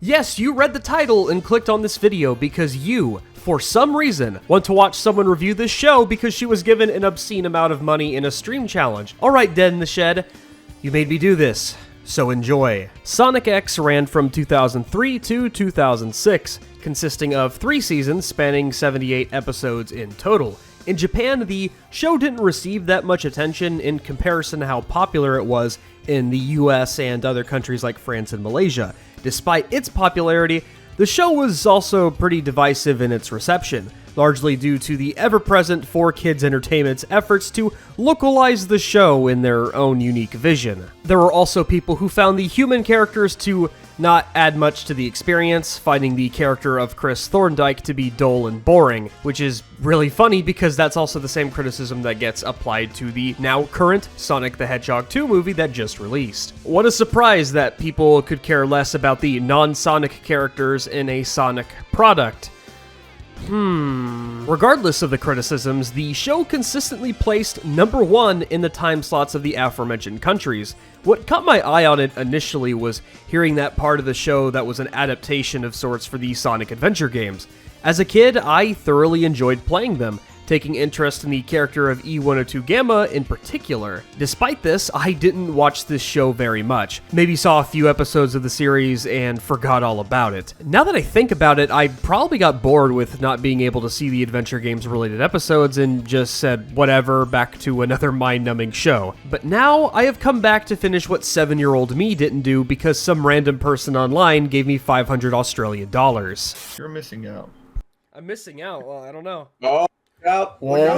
Yes, you read the title and clicked on this video because you, for some reason, want to watch someone review this show because she was given an obscene amount of money in a stream challenge. Alright, Dead in the Shed, you made me do this, so enjoy. Sonic X ran from 2003 to 2006, consisting of 3 seasons spanning 78 episodes in total. In Japan, the show didn't receive that much attention in comparison to how popular it was in the US and other countries like France and Malaysia. Despite its popularity, the show was also pretty divisive in its reception, largely due to the ever-present 4Kids Entertainment's efforts to localize the show in their own unique vision. There were also people who found the human characters to not add much to the experience, finding the character of Chris Thorndike to be dull and boring, which is really funny because that's also the same criticism that gets applied to the now current Sonic the Hedgehog 2 movie that just released. What a surprise that people could care less about the non-Sonic characters in a Sonic product. Regardless of the criticisms, the show consistently placed #1 in the time slots of the aforementioned countries. What caught my eye on it initially was hearing that part of the show that was an adaptation of sorts for the Sonic Adventure games. As a kid, I thoroughly enjoyed playing them, taking interest in the character of E102 Gamma in particular. Despite this, I didn't watch this show very much. Maybe saw a few episodes of the series and forgot all about it. Now that I think about it, I probably got bored with not being able to see the adventure games related episodes and just said whatever, back to another mind-numbing show. But now I have come back to finish what 7-year-old me didn't do because some random person online gave me 500 Australian dollars. You're missing out. I'm missing out? Well, I don't know. Oh. What?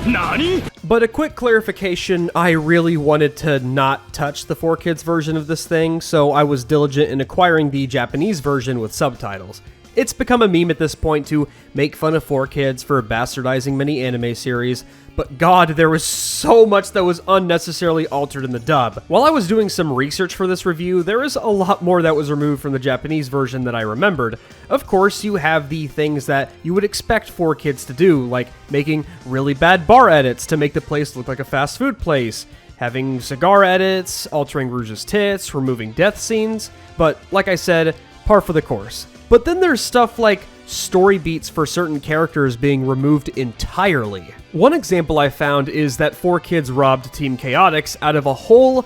Nani? But a quick clarification, I really wanted to not touch the 4Kids version of this thing, so I was diligent in acquiring the Japanese version with subtitles. It's become a meme at this point to make fun of 4Kids for bastardizing many anime series, but god, there was so much that was unnecessarily altered in the dub. While I was doing some research for this review, there is a lot more that was removed from the Japanese version that I remembered. Of course, you have the things that you would expect 4Kids to do, like making really bad bar edits to make the place look like a fast food place, having cigar edits, altering Rouge's tits, removing death scenes, but like I said, par for the course. But then there's stuff like story beats for certain characters being removed entirely. One example I found is that 4Kids robbed Team Chaotix out of a whole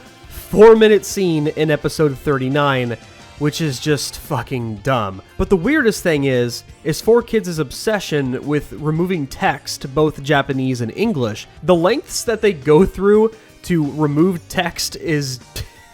4-minute scene in episode 39, which is just fucking dumb. But the weirdest thing is 4Kids' obsession with removing text, both Japanese and English. The lengths that they go through to remove text is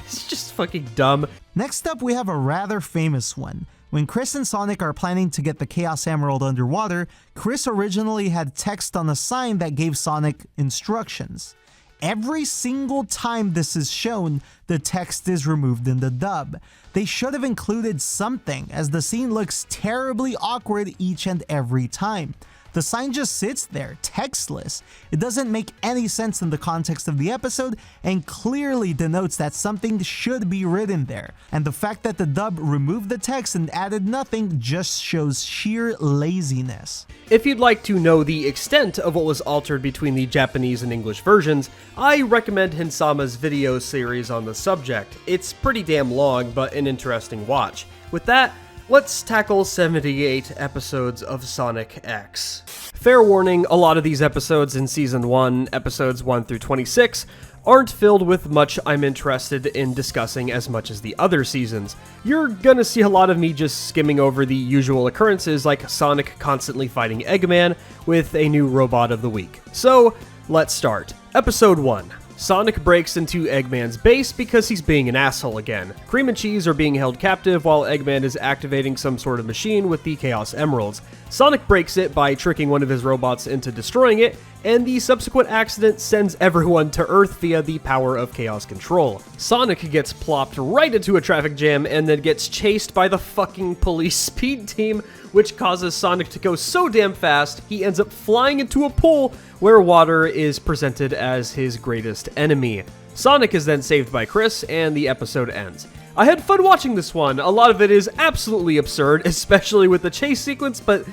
it's just fucking dumb. Next up, we have a rather famous one. When Chris and Sonic are planning to get the Chaos Emerald underwater, Chris originally had text on a sign that gave Sonic instructions. Every single time this is shown, the text is removed in the dub. They should have included something, as the scene looks terribly awkward each and every time. The sign just sits there, textless. It doesn't make any sense in the context of the episode and clearly denotes that something should be written there. And the fact that the dub removed the text and added nothing just shows sheer laziness. If you'd like to know the extent of what was altered between the Japanese and English versions, I recommend Hinsama's video series on the subject. It's pretty damn long, but an interesting watch. With that, let's tackle 78 episodes of Sonic X. Fair warning, a lot of these episodes in Season 1, episodes 1 through 26, aren't filled with much I'm interested in discussing as much as the other seasons. You're gonna see a lot of me just skimming over the usual occurrences like Sonic constantly fighting Eggman with a new robot of the week. So, let's start. Episode 1. Sonic breaks into Eggman's base because he's being an asshole again. Cream and Cheese are being held captive while Eggman is activating some sort of machine with the Chaos Emeralds. Sonic breaks it by tricking one of his robots into destroying it, and the subsequent accident sends everyone to Earth via the power of Chaos Control. Sonic gets plopped right into a traffic jam and then gets chased by the fucking police speed team, which causes Sonic to go so damn fast, he ends up flying into a pool where water is presented as his greatest enemy. Sonic is then saved by Chris, and the episode ends. I had fun watching this one. A lot of it is absolutely absurd, especially with the chase sequence, but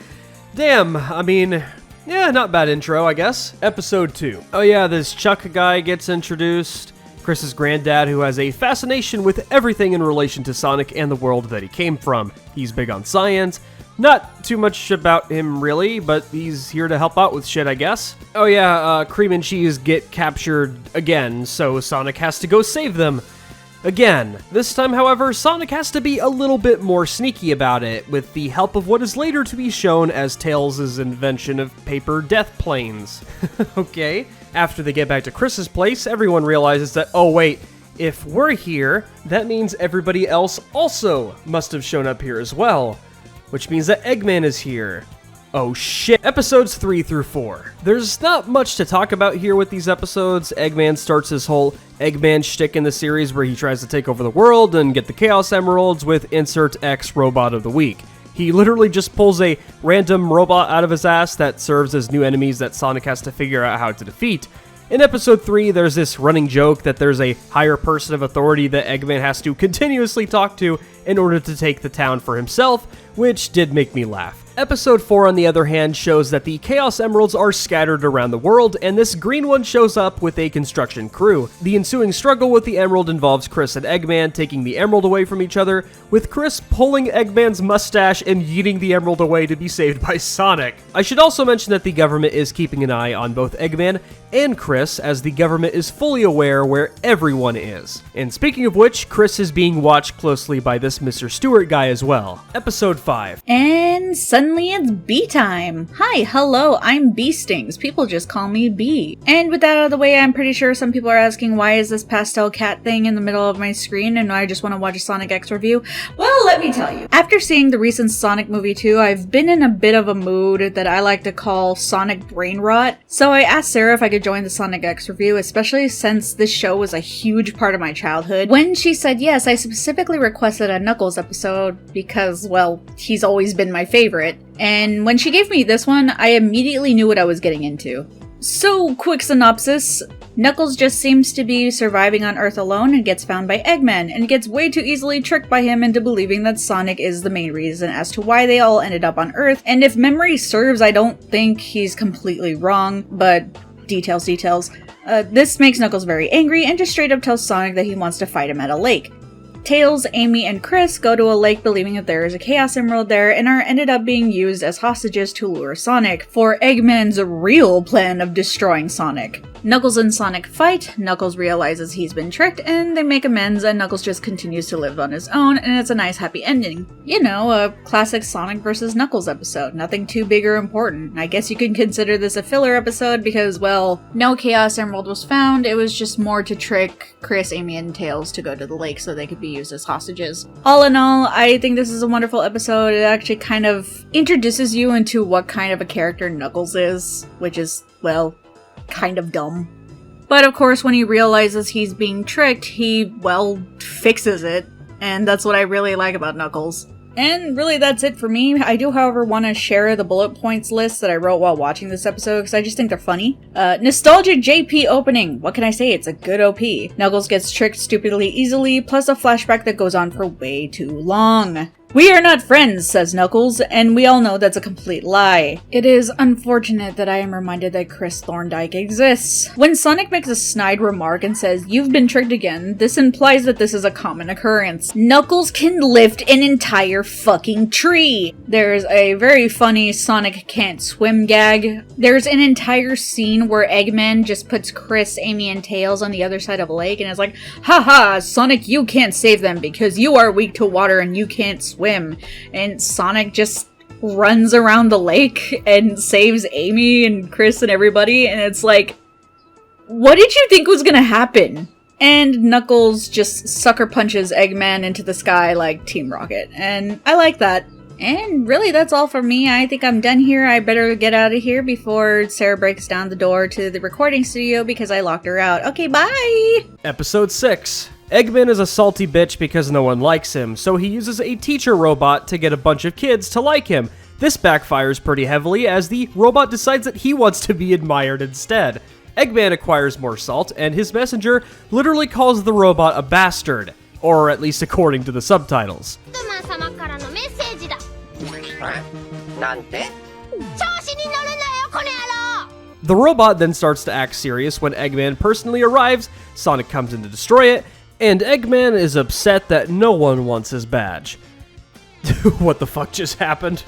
damn, I mean, yeah, not bad intro, I guess. Episode 2. Oh yeah, this Chuck guy gets introduced. Chris's granddad who has a fascination with everything in relation to Sonic and the world that he came from. He's big on science. Not too much about him really, but he's here to help out with shit, I guess. Oh yeah, Cream and Cheese get captured again, so Sonic has to go save them. Again. This time, however, Sonic has to be a little bit more sneaky about it, with the help of what is later to be shown as Tails' invention of paper death planes. Okay. After they get back to Chris's place, everyone realizes that, oh wait, if we're here, that means everybody else also must have shown up here as well. Which means that Eggman is here. Oh shit. Episodes 3 through 4. There's not much to talk about here with these episodes. Eggman starts his whole Eggman shtick in the series where he tries to take over the world and get the Chaos Emeralds with insert X Robot of the Week. He literally just pulls a random robot out of his ass that serves as new enemies that Sonic has to figure out how to defeat. In episode 3, there's this running joke that there's a higher person of authority that Eggman has to continuously talk to in order to take the town for himself, which did make me laugh. Episode 4, on the other hand, shows that the Chaos Emeralds are scattered around the world, and this green one shows up with a construction crew. The ensuing struggle with the emerald involves Chris and Eggman taking the emerald away from each other, with Chris pulling Eggman's mustache and yeeting the emerald away to be saved by Sonic. I should also mention that the government is keeping an eye on both Eggman and Chris, as the government is fully aware where everyone is. And speaking of which, Chris is being watched closely by this Mr. Stewart guy as well. Episode 5. And suddenly it's Bee time! Hi, hello, I'm Bee Stings. People just call me Bee. And with that out of the way, I'm pretty sure some people are asking why is this pastel cat thing in the middle of my screen and I just want to watch a Sonic X review? Well, let me tell you. After seeing the recent Sonic movie 2, I've been in a bit of a mood that I like to call Sonic brain rot. So I asked Sarah if I could join the Sonic X review, especially since this show was a huge part of my childhood. When she said yes, I specifically requested a Knuckles episode because, well, he's always been my favorite. And when she gave me this one, I immediately knew what I was getting into. So, quick synopsis. Knuckles just seems to be surviving on Earth alone and gets found by Eggman, and gets way too easily tricked by him into believing that Sonic is the main reason as to why they all ended up on Earth. And if memory serves, I don't think he's completely wrong, but details. This makes Knuckles very angry and just straight up tells Sonic that he wants to fight him at a lake. Tails, Amy, and Chris go to a lake believing that there is a Chaos Emerald there and are ended up being used as hostages to lure Sonic for Eggman's real plan of destroying Sonic. Knuckles and Sonic fight, Knuckles realizes he's been tricked, and they make amends, and Knuckles just continues to live on his own, and it's a nice happy ending. You know, a classic Sonic vs. Knuckles episode, nothing too big or important. I guess you can consider this a filler episode because, well, no Chaos Emerald was found, it was just more to trick Chris, Amy, and Tails to go to the lake so they could be used as hostages. All in all, I think this is a wonderful episode. It actually kind of introduces you into what kind of a character Knuckles is, which is, well, kind of dumb. But of course, when he realizes he's being tricked, he, well, fixes it. And that's what I really like about Knuckles. And really, that's it for me. I do, however, want to share the bullet points list that I wrote while watching this episode, because I just think they're funny. Nostalgic JP opening. What can I say? It's a good OP. Knuckles gets tricked stupidly easily, plus a flashback that goes on for way too long. We are not friends, says Knuckles, and we all know that's a complete lie. It is unfortunate that I am reminded that Chris Thorndike exists. When Sonic makes a snide remark and says, "You've been tricked again," this implies that this is a common occurrence. Knuckles can lift an entire fucking tree! There's a very funny Sonic can't swim gag. There's an entire scene where Eggman just puts Chris, Amy, and Tails on the other side of a lake and is like, "Haha, Sonic, you can't save them because you are weak to water and you can't swim." And Sonic just runs around the lake and saves Amy and Chris and everybody, and it's like, what did you think was gonna happen? And Knuckles just sucker punches Eggman into the sky like Team Rocket, and I like that. And really, that's all for me. I think I'm done here. I better get out of here before Sarah breaks down the door to the recording studio because I locked her out. Okay, bye! Episode 6. Eggman is a salty bitch because no one likes him, so he uses a teacher robot to get a bunch of kids to like him. This backfires pretty heavily as the robot decides that he wants to be admired instead. Eggman acquires more salt, and his messenger literally calls the robot a bastard, or at least according to the subtitles. The robot then starts to act serious when Eggman personally arrives, Sonic comes in to destroy it, and Eggman is upset that no one wants his badge. What the fuck just happened?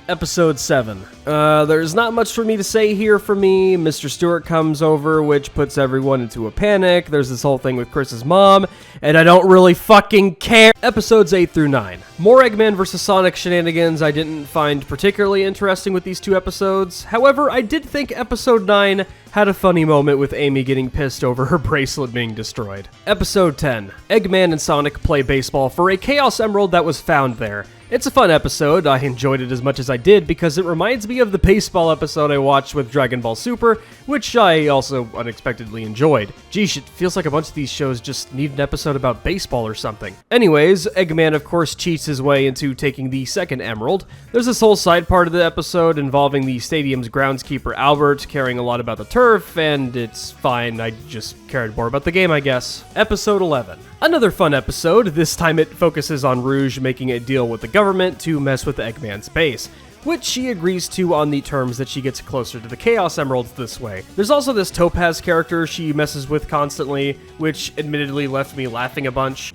Episode 7. There's not much for me to say here for me. Mr. Stewart comes over, which puts everyone into a panic. There's this whole thing with Chris's mom, and I don't really fucking care. Episodes 8 through 9. More Eggman vs. Sonic shenanigans I didn't find particularly interesting with these two episodes. However, I did think episode 9 had a funny moment with Amy getting pissed over her bracelet being destroyed. Episode 10. Eggman and Sonic play baseball for a Chaos Emerald that was found there. It's a fun episode. I enjoyed it as much as I did because it reminds me of the baseball episode I watched with Dragon Ball Super, which I also unexpectedly enjoyed. Geesh, it feels like a bunch of these shows just need an episode about baseball or something. Anyways, Eggman of course cheats his way into taking the second emerald. There's this whole side part of the episode involving the stadium's groundskeeper Albert caring a lot about the turf, and it's fine, I just cared more about the game, I guess. Episode 11. Another fun episode. This time it focuses on Rouge making a deal with the government to mess with Eggman's base, which she agrees to on the terms that she gets closer to the Chaos Emeralds this way. There's also this Topaz character she messes with constantly, which admittedly left me laughing a bunch.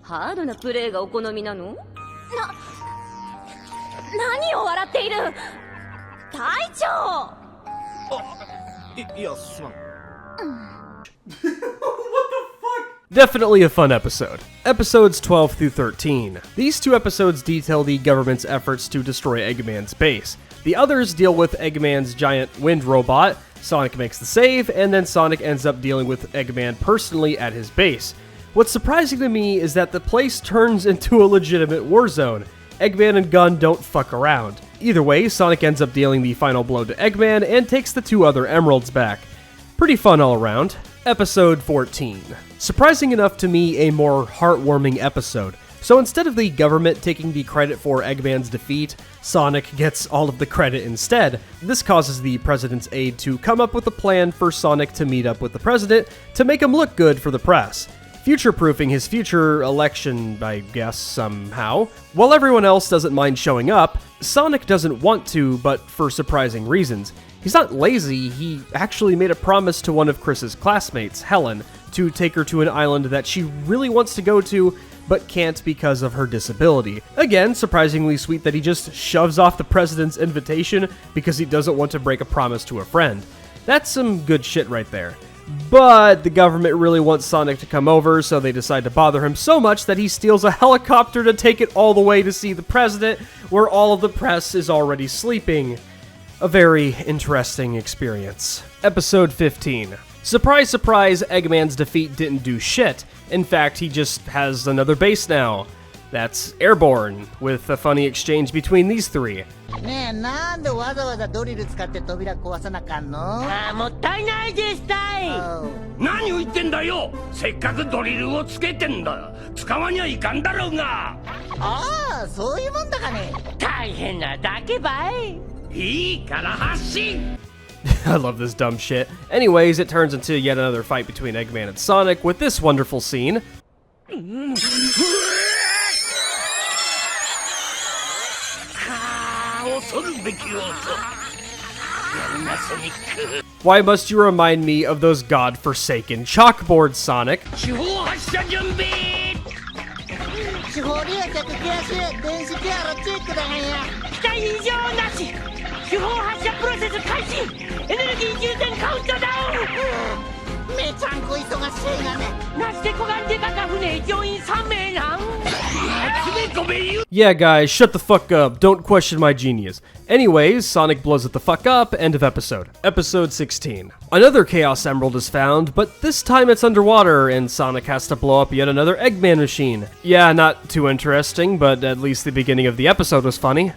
ハードなプレーがお好みなの？何を笑っている？隊長！いや、すまん。Definitely a fun episode. Episodes 12 through 13. These two episodes detail the government's efforts to destroy Eggman's base. The others deal with Eggman's giant wind robot, Sonic makes the save, and then Sonic ends up dealing with Eggman personally at his base. What's surprising to me is that the place turns into a legitimate war zone. Eggman and Gun don't fuck around. Either way, Sonic ends up dealing the final blow to Eggman and takes the two other emeralds back. Pretty fun all around. Episode 14. Surprising enough to me, a more heartwarming episode. So instead of the government taking the credit for Eggman's defeat, Sonic gets all of the credit instead. This causes the president's aide to come up with a plan for Sonic to meet up with the president to make him look good for the press. Future-proofing his future election, I guess, somehow. While everyone else doesn't mind showing up, Sonic doesn't want to, but for surprising reasons. He's not lazy, he actually made a promise to one of Chris's classmates, Helen, to take her to an island that she really wants to go to, but can't because of her disability. Again, surprisingly sweet that he just shoves off the president's invitation because he doesn't want to break a promise to a friend. That's some good shit right there. But the government really wants Sonic to come over, so they decide to bother him so much that he steals a helicopter to take it all the way to see the president, where all of the press is already sleeping. A very interesting experience. Episode 15. Surprise, surprise, Eggman's defeat didn't do shit. In fact, he just has another base now. That's Airborne, with a funny exchange between these three. ねえ、なんでわざわざドリル使って扉壊さなかんの？ああ、もったいないですたい。何を言ってんだよ。せっかくドリルをつけてんだ。使わにはいかんだろうが。ああ、そういうもんだかね。大変なだけばい。いいから発進。 I love this dumb shit. Anyways, it turns into yet another fight between Eggman and Sonic with this wonderful scene. Why must you remind me of those godforsaken chalkboards, Sonic? 四方発射準備。四方利用客気足電子ケアのチェックだねや。期待異常なし。手法発射プロセス開始。エネルギー充填カウントダウン。めちゃんこ忙しいがね。なして小型デカカ船乗員3名なん。 Yeah, guys, shut the fuck up. Don't question my genius. Anyways, Sonic blows it the fuck up. End of episode. Episode 16. Another Chaos Emerald is found, but this time it's underwater, and Sonic has to blow up yet another Eggman machine. Yeah, not too interesting, but at least the beginning of the episode was funny.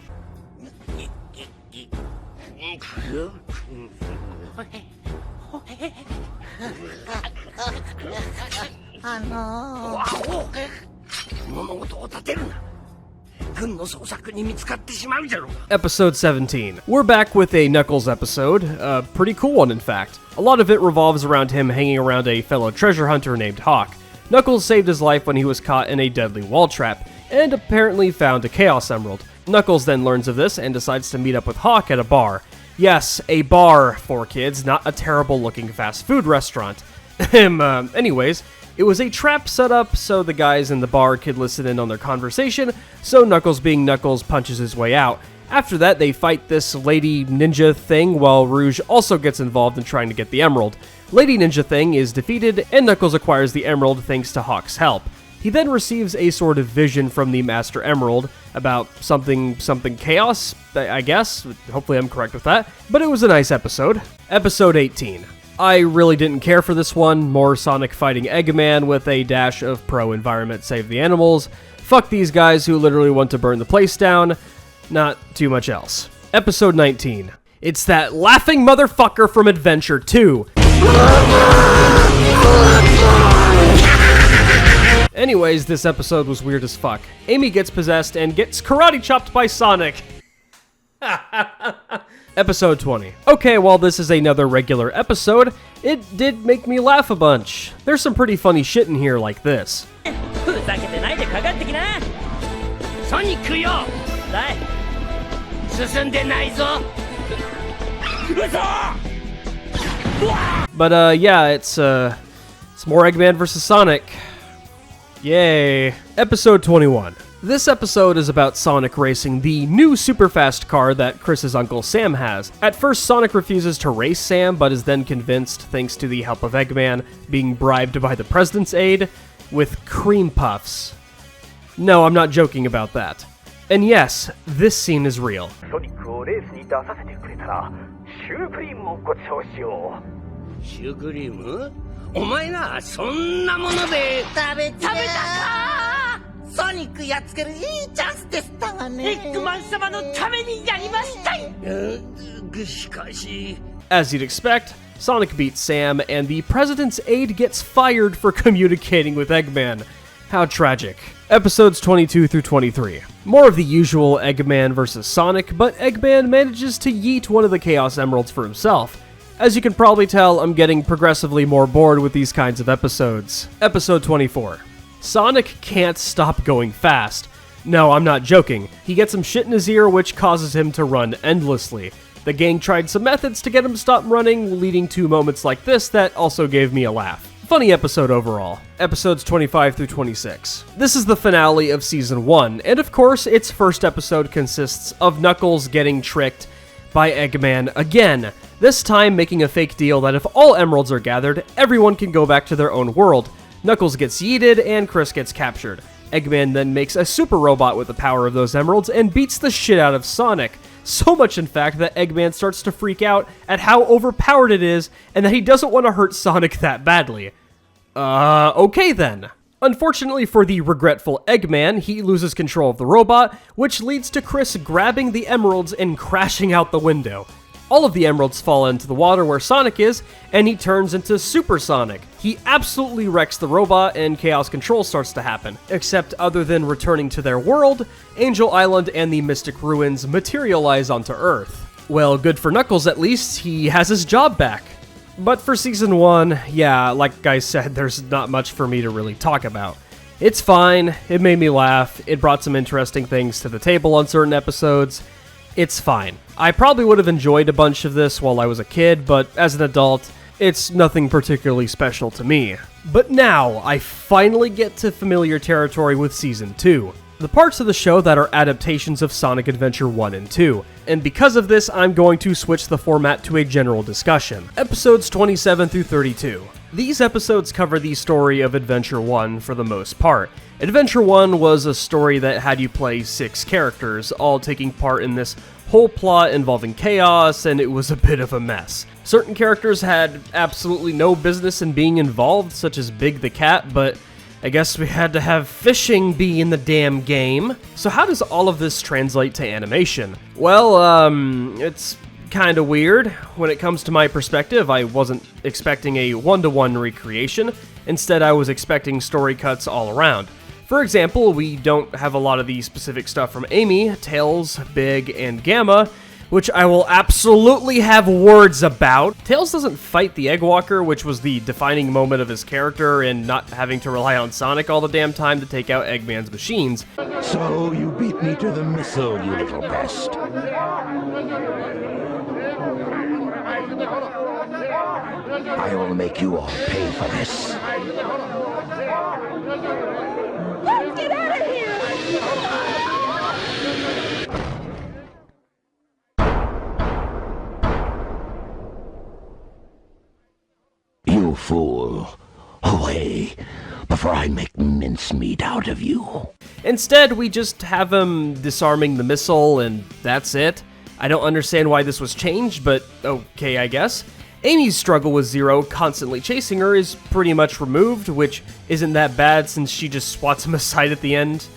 Episode 17. We're back with a Knuckles episode, a pretty cool one in fact. A lot of it revolves around him hanging around a fellow treasure hunter named Hawk. Knuckles saved his life when he was caught in a deadly wall trap, and apparently found a Chaos Emerald. Knuckles then learns of this and decides to meet up with Hawk at a bar. Yes, a bar for kids, not a terrible-looking fast food restaurant. Anyways, it was a trap set up so the guys in the bar could listen in on their conversation, so Knuckles being Knuckles punches his way out. After that, they fight this Lady Ninja thing while Rouge also gets involved in trying to get the Emerald. Lady Ninja thing is defeated, and Knuckles acquires the Emerald thanks to Hawk's help. He then receives a sort of vision from the Master Emerald about something chaos, I guess. Hopefully I'm correct with that. But it was a nice episode. Episode 18. I really didn't care for this one. More Sonic fighting Eggman with a dash of pro-environment save the animals. Fuck these guys who literally want to burn the place down. Not too much else. Episode 19. It's that laughing motherfucker from Adventure 2. Anyways, this episode was weird as fuck. Amy gets possessed and gets karate chopped by Sonic. Episode 20. Okay, while this is another regular episode, it did make me laugh a bunch. There's some pretty funny shit in here like this. ふざけてないでかかってきなソニックよだい進んでないぞ嘘 But yeah, it's more Eggman versus Sonic. Yay. Episode 21. This episode is about Sonic racing the new super fast car that Chris's Uncle Sam has. At first, Sonic refuses to race Sam, but is then convinced, thanks to the help of Eggman, being bribed by the President's aide, with cream puffs. No, I'm not joking about that. And yes, this scene is real. ソニックをレースに出させてくれたらシュークリームをご馳走しようシュークリームお前なそんなもので食べたかソニックやっつけるいいチャンスでしたがねエッグマン様のためにやりましたいしかし As you'd expect, Sonic beats Sam, and the President's aide gets fired for communicating with Eggman. How tragic. Episodes 22 through 23. More of the usual Eggman versus Sonic, but Eggman manages to yeet one of the Chaos Emeralds for himself. As you can probably tell, I'm getting progressively more bored with these kinds of episodes. Episode 24. Sonic can't stop going fast. No, I'm not joking. He gets some shit in his ear which causes him to run endlessly. The gang tried some methods to get him to stop running, leading to moments like this that also gave me a laugh. Funny episode overall. Episodes 25 through 26. This is the finale of Season 1, and of course, its first episode consists of Knuckles getting tricked by Eggman again, this time making a fake deal that if all emeralds are gathered, everyone can go back to their own world. Knuckles gets yeeted, and Chris gets captured. Eggman then makes a super robot with the power of those emeralds and beats the shit out of Sonic. So much, in fact, that Eggman starts to freak out at how overpowered it is, and that he doesn't want to hurt Sonic that badly. Okay then. Unfortunately for the regretful Eggman, he loses control of the robot, which leads to Chris grabbing the emeralds and crashing out the window. All of the emeralds fall into the water where Sonic is, and he turns into Super Sonic. He absolutely wrecks the robot, and chaos control starts to happen. Except other than returning to their world, Angel Island and the Mystic Ruins materialize onto Earth. Well, good for Knuckles at least, he has his job back. But for Season 1, yeah, like I said, there's not much for me to really talk about. It's fine, it made me laugh, it brought some interesting things to the table on certain episodes. It's fine. I probably would have enjoyed a bunch of this while I was a kid, but as an adult, it's nothing particularly special to me. But now, I finally get to familiar territory with Season 2. The parts of the show that are adaptations of Sonic Adventure 1 and 2. And because of this, I'm going to switch the format to a general discussion. Episodes 27 through 32. These episodes cover the story of Adventure 1 for the most part. Adventure 1 was a story that had you play 6 characters, all taking part in this whole plot involving chaos, and it was a bit of a mess. Certain characters had absolutely no business in being involved, such as Big the Cat, but I guess we had to have fishing be in the damn game. So how does all of this translate to animation? Well, it's kinda weird. When it comes to my perspective, I wasn't expecting a one-to-one recreation. Instead, I was expecting story cuts all around. For example, we don't have a lot of the specific stuff from Amy, Tails, Big, and Gamma, which I will absolutely have words about. Tails doesn't fight the Eggwalker, which was the defining moment of his character, and not having to rely on Sonic all the damn time to take out Eggman's machines. So you beat me to the missile, you little pest. I will make you all pay for this. Let's get out of here! You fool. Away, before I make mincemeat out of you. Instead, we just have him disarming the missile, and that's it. I don't understand why this was changed, but okay, I guess. Amy's struggle with Zero constantly chasing her is pretty much removed, which isn't that bad since she just swats him aside at the end.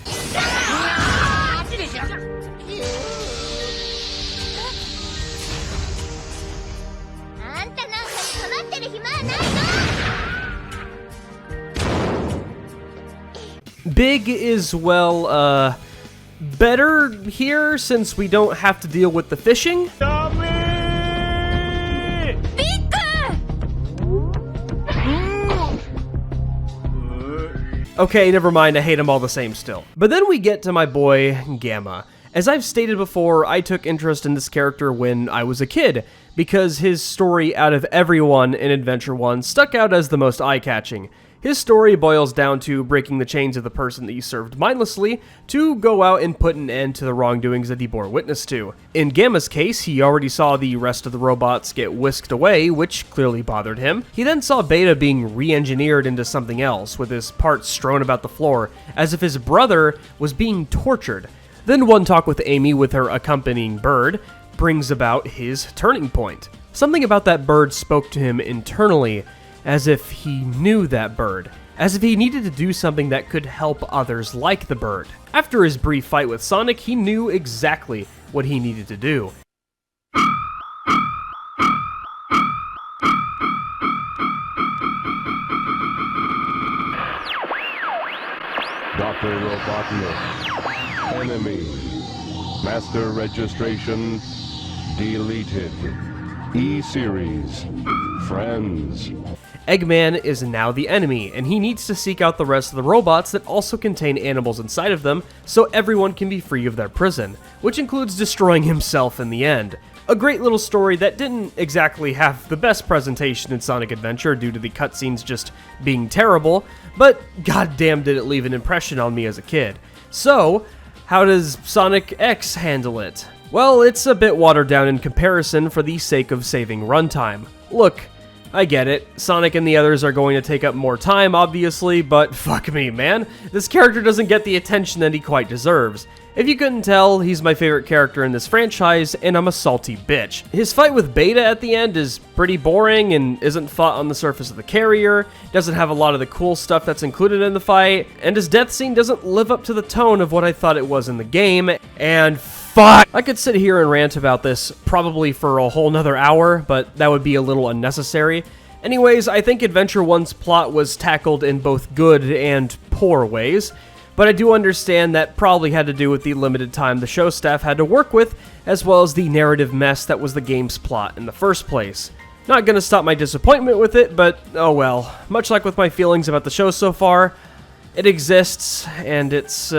Big is, well, better here since we don't have to deal with the fishing. Okay, never mind, I hate them all the same still. But then we get to my boy, Gamma. As I've stated before, I took interest in this character when I was a kid, because his story out of everyone in Adventure 1 stuck out as the most eye-catching. His story boils down to breaking the chains of the person that you served mindlessly to go out and put an end to the wrongdoings that he bore witness to. In Gamma's case, he already saw the rest of the robots get whisked away, which clearly bothered him. He then saw Beta being re-engineered into something else, with his parts strewn about the floor, as if his brother was being tortured. Then one talk with Amy with her accompanying bird brings about his turning point. Something about that bird spoke to him internally, as if he knew that bird, as if he needed to do something that could help others like the bird. After his brief fight with Sonic, he knew exactly what he needed to do. Dr. Robotnik. Enemy. Master registration deleted. E-Series. Friends. Eggman is now the enemy, and he needs to seek out the rest of the robots that also contain animals inside of them so everyone can be free of their prison, which includes destroying himself in the end. A great little story that didn't exactly have the best presentation in Sonic Adventure due to the cutscenes just being terrible, but goddamn did it leave an impression on me as a kid. So, how does Sonic X handle it? Well, it's a bit watered down in comparison for the sake of saving runtime. Look, I get it, Sonic and the others are going to take up more time, obviously, but fuck me, man. This character doesn't get the attention that he quite deserves. If you couldn't tell, he's my favorite character in this franchise, and I'm a salty bitch. His fight with Beta at the end is pretty boring and isn't fought on the surface of the carrier, doesn't have a lot of the cool stuff that's included in the fight, and his death scene doesn't live up to the tone of what I thought it was in the game, and fuck! I could sit here and rant about this probably for a whole nother hour, but that would be a little unnecessary. Anyways, I think Adventure 1's plot was tackled in both good and poor ways, but I do understand that probably had to do with the limited time the show staff had to work with, as well as the narrative mess that was the game's plot in the first place. Not gonna stop my disappointment with it, but oh well. Much like with my feelings about the show so far, it exists, and it's,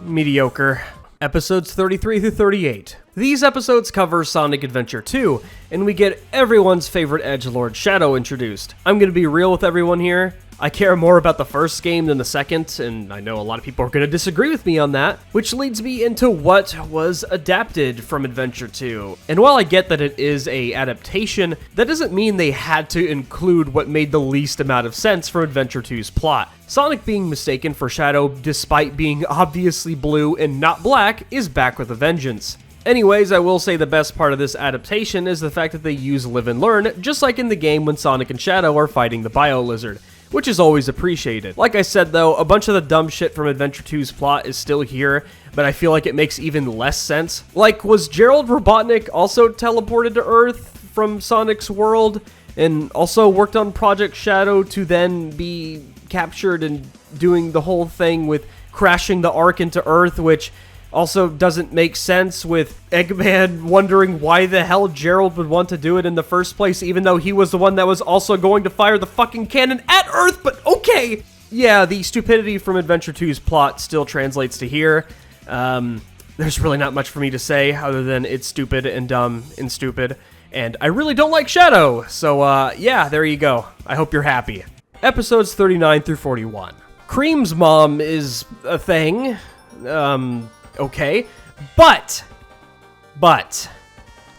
mediocre. Episodes 33 through 38. These episodes cover Sonic Adventure 2, and we get everyone's favorite edgelord Shadow introduced. I'm gonna be real with everyone here. I care more about the first game than the second, and I know a lot of people are going to disagree with me on that, which leads me into what was adapted from Adventure 2. And while I get that it is a adaptation, that doesn't mean they had to include what made the least amount of sense from Adventure 2's plot. Sonic being mistaken for Shadow despite being obviously blue and not black is back with a vengeance. Anyways, I will say the best part of this adaptation is the fact that they use live and learn, just like in the game when Sonic and Shadow are fighting the Bio Lizard, which is always appreciated. Like I said though, a bunch of the dumb shit from Adventure 2's plot is still here, but I feel like it makes even less sense. Like, was Gerald Robotnik also teleported to Earth from Sonic's world, and also worked on Project Shadow to then be captured and doing the whole thing with crashing the Ark into Earth, which also doesn't make sense with Eggman wondering why the hell Gerald would want to do it in the first place, even though he was the one that was also going to fire the fucking cannon at Earth, but okay! Yeah, the stupidity from Adventure 2's plot still translates to here. There's really not much for me to say other than it's stupid and dumb and stupid. And I really don't like Shadow, so yeah, there you go. I hope you're happy. Episodes 39 through 41. Cream's mom is a thing. Okay. But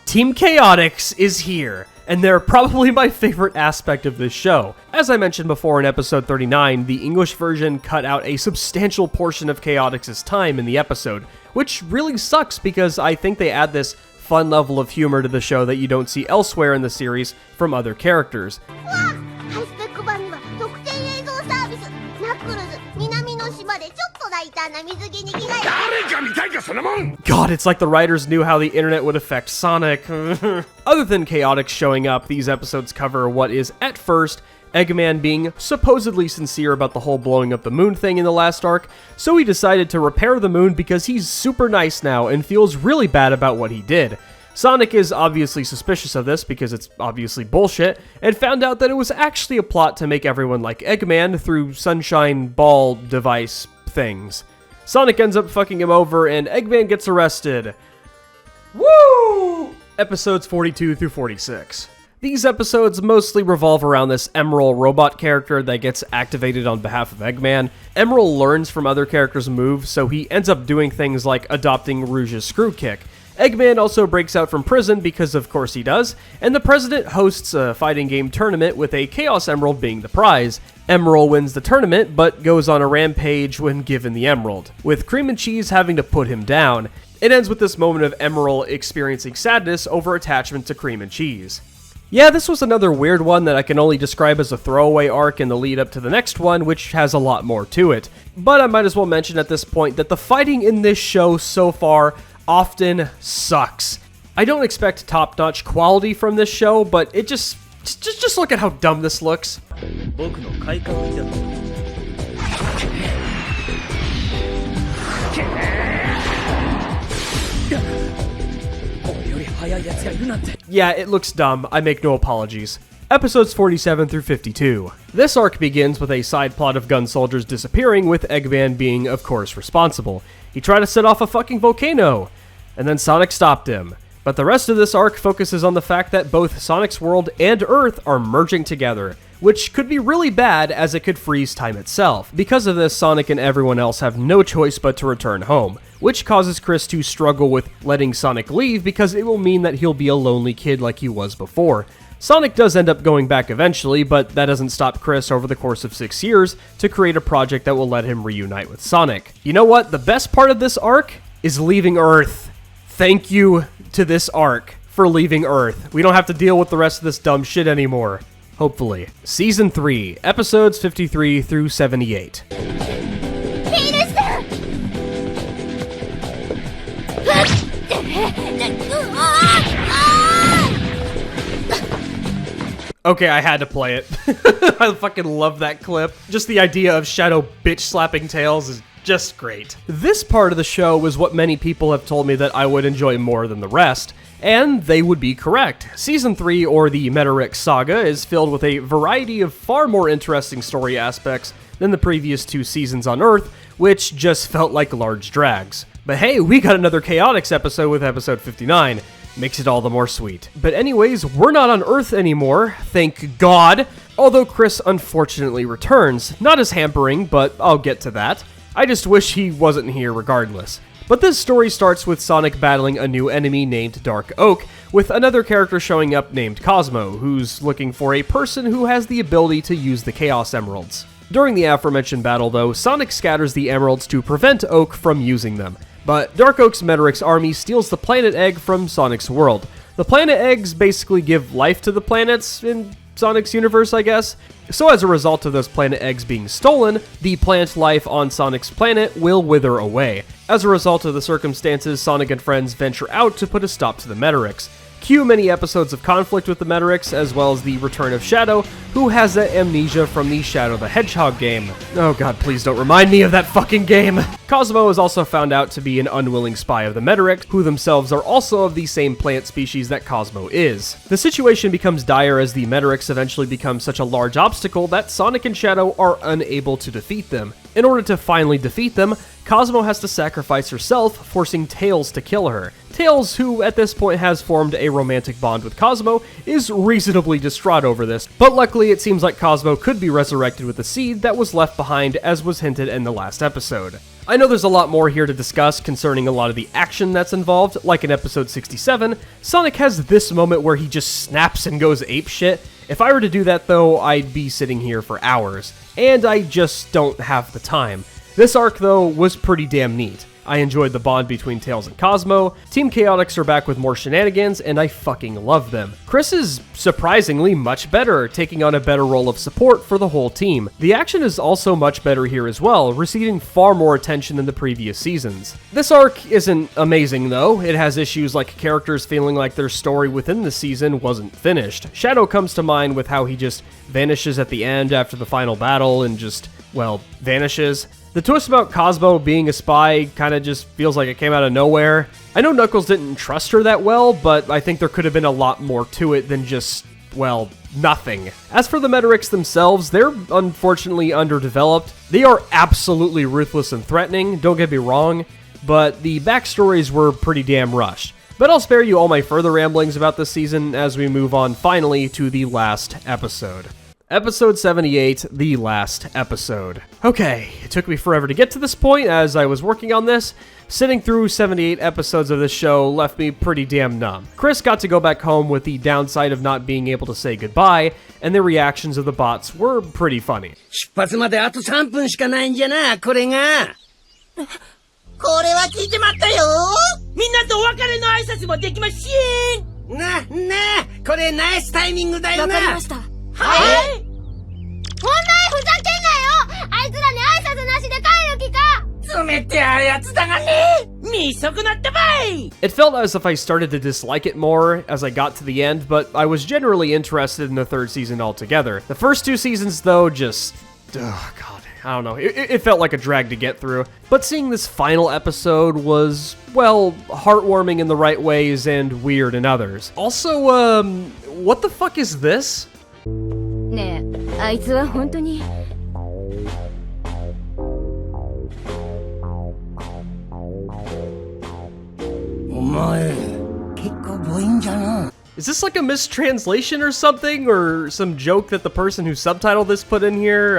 Team Chaotix is here, and they're probably my favorite aspect of this show. As I mentioned before in episode 39, the English version cut out a substantial portion of Chaotix's time in the episode, which really sucks because I think they add this fun level of humor to the show that you don't see elsewhere in the series from other characters. ハイスペック版には特典映像サービスナックルズ南の島でちょっと大胆な水着に着替え God, it's like the writers knew how the internet would affect Sonic. Other than Chaotix showing up, these episodes cover what is, at first, Eggman being supposedly sincere about the whole blowing up the moon thing in the last arc, so he decided to repair the moon because he's super nice now and feels really bad about what he did. Sonic is obviously suspicious of this because it's obviously bullshit, and found out that it was actually a plot to make everyone like Eggman through sunshine ball device things. Sonic ends up fucking him over, and Eggman gets arrested. Woo! Episodes 42 through 46. These episodes mostly revolve around this Emerald robot character that gets activated on behalf of Eggman. Emerald learns from other characters' moves, so he ends up doing things like adopting Rouge's screw kick. Eggman also breaks out from prison because of course he does, and the president hosts a fighting game tournament with a Chaos Emerald being the prize. Emerald wins the tournament, but goes on a rampage when given the Emerald, with Cream and Cheese having to put him down. It ends with this moment of Emerald experiencing sadness over attachment to Cream and Cheese. Yeah, this was another weird one that I can only describe as a throwaway arc in the lead up to the next one, which has a lot more to it. But I might as well mention at this point that the fighting in this show so far often sucks. I don't expect top-notch quality from this show, but it just look at how dumb this looks. Yeah, it looks dumb. I make no apologies. Episodes 47 through 52. This arc begins with a side plot of gun soldiers disappearing, with Eggman being, of course, responsible. He tried to set off a fucking volcano, and then Sonic stopped him. But the rest of this arc focuses on the fact that both Sonic's world and Earth are merging together, which could be really bad as it could freeze time itself. Because of this, Sonic and everyone else have no choice but to return home, which causes Chris to struggle with letting Sonic leave because it will mean that he'll be a lonely kid like he was before. Sonic does end up going back eventually, but that doesn't stop Chris over the course of 6 years to create a project that will let him reunite with Sonic. You know what? The best part of this arc is leaving Earth. Thank you to this arc for leaving Earth. We don't have to deal with the rest of this dumb shit anymore. Hopefully. Season 3, episodes 53 through 78. Okay, I had to play it. I fucking love that clip. Just the idea of Shadow bitch-slapping Tails is just great. This part of the show was what many people have told me that I would enjoy more than the rest, and they would be correct. Season 3, or the Meteoric Saga, is filled with a variety of far more interesting story aspects than the previous 2 seasons on Earth, which just felt like large drags. But hey, we got another Chaotix episode with episode 59. Makes it all the more sweet. But anyways, we're not on Earth anymore, thank God, although Chris unfortunately returns. Not as hampering, but I'll get to that. I just wish he wasn't here regardless. But this story starts with Sonic battling a new enemy named Dark Oak, with another character showing up named Cosmo, who's looking for a person who has the ability to use the Chaos Emeralds. During the aforementioned battle though, Sonic scatters the emeralds to prevent Oak from using them. But Dark Oak's Meteoric's army steals the planet egg from Sonic's world. The planet eggs basically give life to the planets in Sonic's universe, I guess. So as a result of those planet eggs being stolen, the plant life on Sonic's planet will wither away. As a result of the circumstances, Sonic and friends venture out to put a stop to the Meteorics. Cue many episodes of conflict with the Meteorics, as well as the return of Shadow, who has that amnesia from the Shadow the Hedgehog game. Oh god, please don't remind me of that fucking game! Cosmo is also found out to be an unwilling spy of the Meteorics, who themselves are also of the same plant species that Cosmo is. The situation becomes dire as the Meteorics eventually become such a large obstacle that Sonic and Shadow are unable to defeat them. In order to finally defeat them, Cosmo has to sacrifice herself, forcing Tails to kill her. Tails, who at this point has formed a romantic bond with Cosmo, is reasonably distraught over this, but luckily it seems like Cosmo could be resurrected with the seed that was left behind, as was hinted in the last episode. I know there's a lot more here to discuss concerning a lot of the action that's involved, like in episode 67, Sonic has this moment where he just snaps and goes apeshit. If I were to do that though, I'd be sitting here for hours, and I just don't have the time. This arc though was pretty damn neat. I enjoyed the bond between Tails and Cosmo, Team Chaotix are back with more shenanigans, and I fucking love them. Chris is surprisingly much better, taking on a better role of support for the whole team. The action is also much better here as well, receiving far more attention than the previous seasons. This arc isn't amazing though, it has issues like characters feeling like their story within the season wasn't finished. Shadow comes to mind with how he just vanishes at the end after the final battle and just, well, vanishes. The twist about Cosmo being a spy kinda just feels like it came out of nowhere. I know Knuckles didn't trust her that well, but I think there could have been a lot more to it than just, well, nothing. As for the Metarix themselves, they're unfortunately underdeveloped. They are absolutely ruthless and threatening, don't get me wrong, but the backstories were pretty damn rushed. But I'll spare you all my further ramblings about this season as we move on finally to the last episode. Episode 78, the last episode. Okay, it took me forever to get to this point as I was working on this. Sitting through 78 episodes of this show left me pretty damn numb. Chris got to go back home with the downside of not being able to say goodbye, and the reactions of the bots were pretty funny. 出発まであと3分しかないんじゃな、これが。これは聞いてまったよ。みんなとお別れの挨拶もできましぇん。なあ、これナイスタイミングだよな。わかりました。はい。お前ふざけんなよ。あいつらに挨拶なしで帰る気か。冷てあるやつだがね。見損なったばい。 It felt as if I started to dislike it more as I got to the end, but I was generally interested in the third season altogether. The first two seasons though just... oh god, I don't know. It felt like a drag to get through. But seeing this final episode was, well, heartwarming in the right ways and weird in others. Also, what the fuck is this? ねえ、あいつは本当に。お前、結構母音じゃな。 Is this like a mistranslation or something? Or some joke that the person who subtitled this put in here?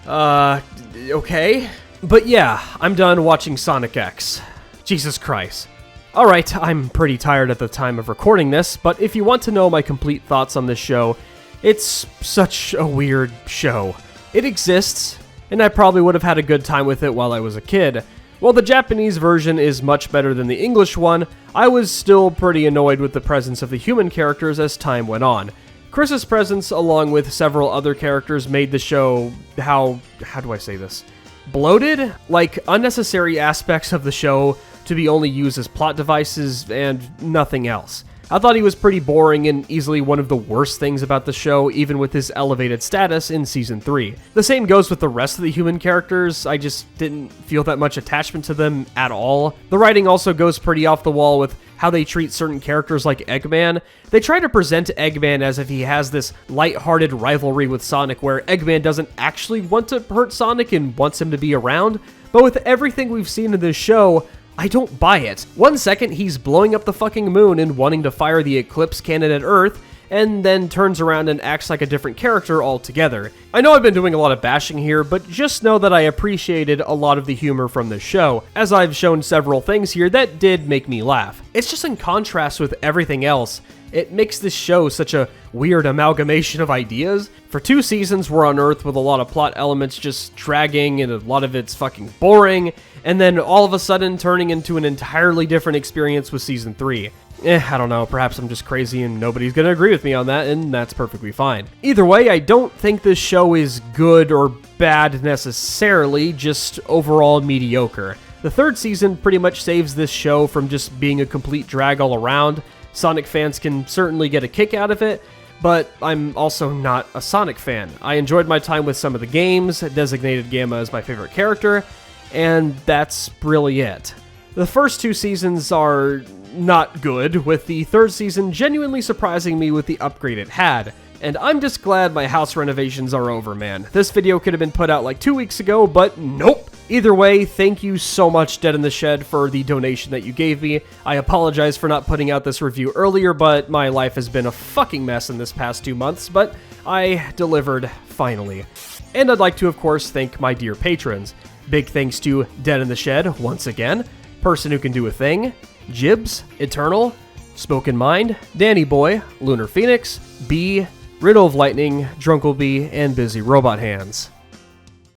Okay. But yeah, I'm done watching Sonic X. Jesus Christ. Alright, I'm pretty tired at the time of recording this, but if you want to know my complete thoughts on this show, it's such a weird show. It exists, and I probably would have had a good time with it while I was a kid. While the Japanese version is much better than the English one, I was still pretty annoyed with the presence of the human characters as time went on. Chris's presence, along with several other characters, made the show, how do I say this? Bloated? Like, unnecessary aspects of the show to be only used as plot devices and nothing else. I thought he was pretty boring and easily one of the worst things about the show, even with his elevated status in Season 3. The same goes with the rest of the human characters, I just didn't feel that much attachment to them at all. The writing also goes pretty off the wall with how they treat certain characters like Eggman. They try to present Eggman as if he has this light-hearted rivalry with Sonic where Eggman doesn't actually want to hurt Sonic and wants him to be around, but with everything we've seen in this show, I don't buy it. One second, he's blowing up the fucking moon and wanting to fire the Eclipse cannon at Earth, and then turns around and acts like a different character altogether. I know I've been doing a lot of bashing here, but just know that I appreciated a lot of the humor from this show, as I've shown several things here that did make me laugh. It's just in contrast with everything else. It makes this show such a weird amalgamation of ideas. For 2 seasons, we're on Earth with a lot of plot elements just dragging, and a lot of it's fucking boring, and then all of a sudden turning into an entirely different experience with Season 3. I don't know, perhaps I'm just crazy and nobody's gonna agree with me on that, and that's perfectly fine. Either way, I don't think this show is good or bad necessarily, just overall mediocre. The 3rd season pretty much saves this show from just being a complete drag all around. Sonic fans can certainly get a kick out of it, but I'm also not a Sonic fan. I enjoyed my time with some of the games, designated Gamma as my favorite character, and that's really it. The first 2 seasons are not good, with the 3rd season genuinely surprising me with the upgrade it had. And I'm just glad my house renovations are over, man. This video could have been put out like 2 weeks ago, but nope. Either way, thank you so much, Dead in the Shed, for the donation that you gave me. I apologize for not putting out this review earlier, but my life has been a fucking mess in this past 2 months, but I delivered finally. And I'd like to, of course, thank my dear patrons. Big thanks to Dead in the Shed, once again, Person Who Can Do a Thing, Jibz, Eternal, Spoken Mind, Danny Boy, Lunar Phoenix, B, RiddleofLighting, DrunkleBee, and BusyRobotHands.